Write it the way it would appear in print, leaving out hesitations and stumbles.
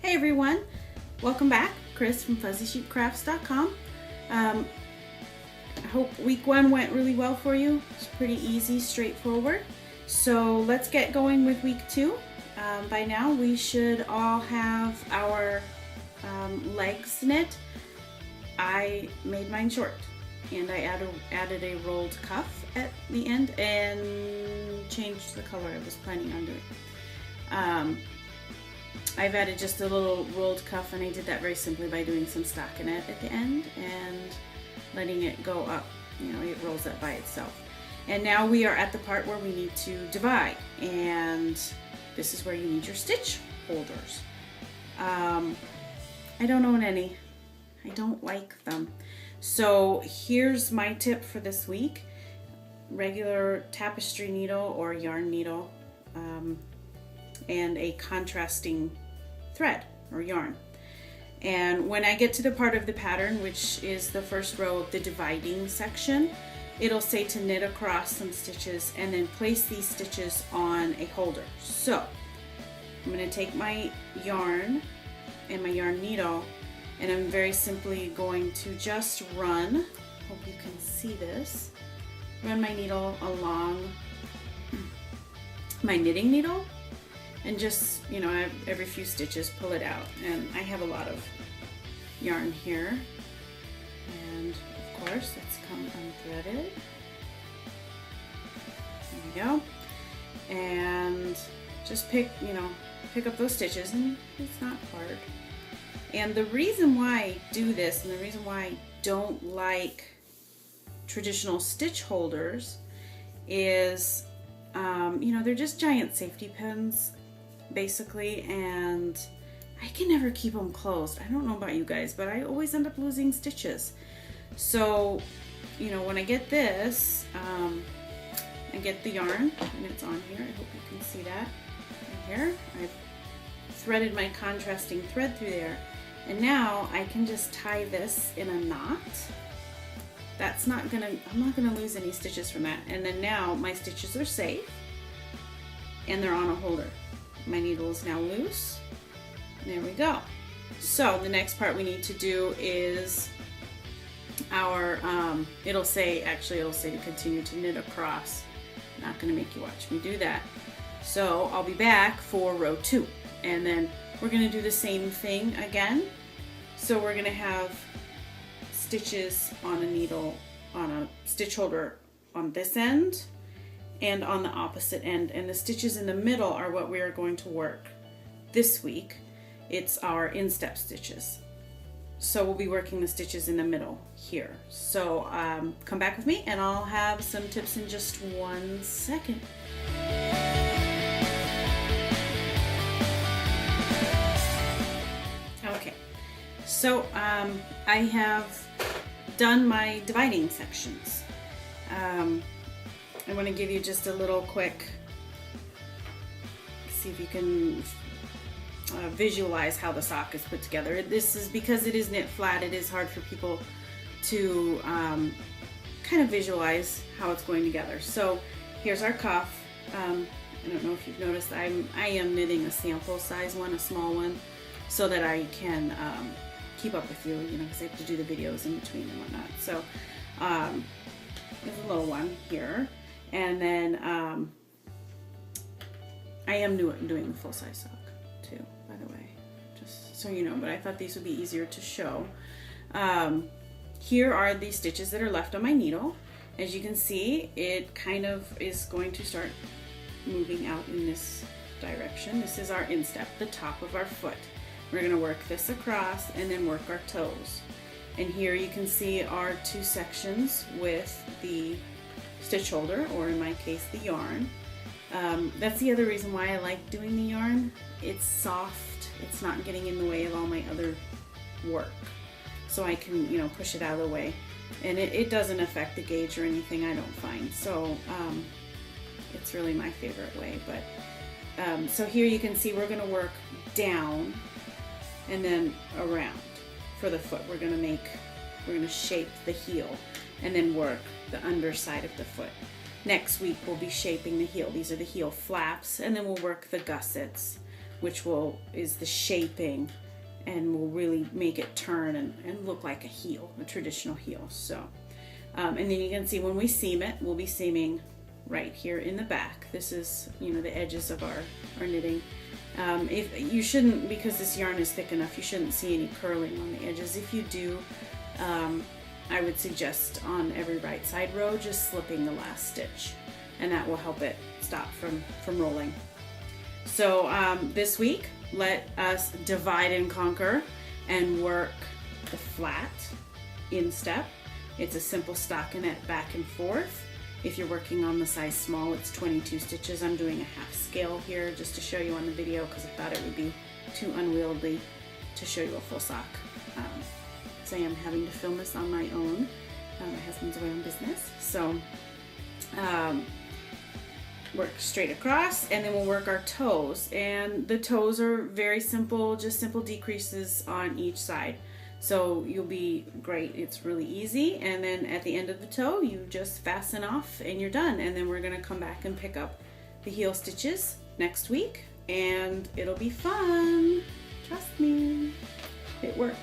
Hey everyone, welcome back. Chris from FuzzySheepCrafts.com. I hope week one went really well for you. It's pretty easy, straightforward. So let's get going with week two. By now we should all have our legs knit. I made mine short and I added a rolled cuff at the end and changed the color I was planning on doing. I've added just a little rolled cuff, and I did that very simply by doing some stockinette at the end and letting it go up. You know, it rolls up by itself. And now we are at the part where we need to divide, and this is where you need your stitch holders. I don't own any. I don't like them. So here's my tip for this week. Regular tapestry needle or yarn needle, and a contrasting thread or yarn. And when I get to the part of the pattern, which is the first row of the dividing section, it'll say to knit across some stitches and then place these stitches on a holder. So I'm going to take my yarn and my yarn needle, and I'm very simply going to just run, hope you can see this, run my needle along my knitting needle, and just, you know, every few stitches pull it out. And I have a lot of yarn here, and of course it's come unthreaded. There we go. And just pick up those stitches, and it's not hard. And the reason why I do this, and the reason why I don't like traditional stitch holders, is they're just giant safety pins basically, and I can never keep them closed. I don't know about you guys, but I always end up losing stitches. So, when I get this, I get the yarn, and it's on here. I hope you can see that right here. I've threaded my contrasting thread through there, and now I can just tie this in a knot. I'm not gonna lose any stitches from that. And then now my stitches are safe, and they're on a holder. My needle is now loose. There we go. So the next part we need to do is our, it'll say to continue to knit across. I'm not gonna make you watch me do that. So I'll be back for row 2, and then we're gonna do the same thing again. So we're gonna have stitches on a needle, on a stitch holder on this end and on the opposite end, and the stitches in the middle are what we are going to work this week. It's our instep stitches. So we'll be working the stitches in the middle here. So come back with me and I'll have some tips in just 1 second. Okay, so I have done my dividing sections. I want to give you just a little quick, see if you can visualize how the sock is put together. This is because it is knit flat, it is hard for people to kind of visualize how it's going together. So here's our cuff. I don't know if you've noticed, I am knitting a sample size one, a small one, so that I can keep up with you, because I have to do the videos in between and whatnot. So there's a little one here, and then I am doing the full-size sock too, by the way, just so you know, but I thought these would be easier to show. Here are the stitches that are left on my needle. As you can see, it kind of is going to start moving out in this direction. This is our instep, the top of our foot. We're going to work this across and then work our toes. And here you can see our 2 sections with the stitch holder, or in my case the yarn. That's the other reason why I like doing the yarn. It's soft, it's not getting in the way of all my other work. So I can, push it out of the way. And it doesn't affect the gauge or anything, I don't find. So it's really my favorite way. But so here you can see we're going to work down and then around for the foot. We're going to shape the heel and then work the underside of the foot. Next week we'll be shaping the heel. These are the heel flaps, and then we'll work the gussets which is the shaping and will really make it turn and look like a heel, a traditional heel. So, and then you can see when we seam it, we'll be seaming right here in the back. This is, you know, the edges of our knitting. If you shouldn't, because this yarn is thick enough, you shouldn't see any curling on the edges. If you do, I would suggest on every right side row just slipping the last stitch, and that will help it stop from rolling. So this week, let us divide and conquer and work the flat instep. It's a simple stockinette back and forth. If you're working on the size small, it's 22 stitches. I'm doing a half scale here just to show you on the video because I thought it would be too unwieldy to show you a full sock. So I am having to film this on my own. My husband's away on business. So work straight across, and then we'll work our toes. And the toes are very simple, just simple decreases on each side. So you'll be great. It's really easy. And then at the end of the toe, you just fasten off and you're done. And then we're gonna come back and pick up the heel stitches next week, and it'll be fun. Trust me, it works.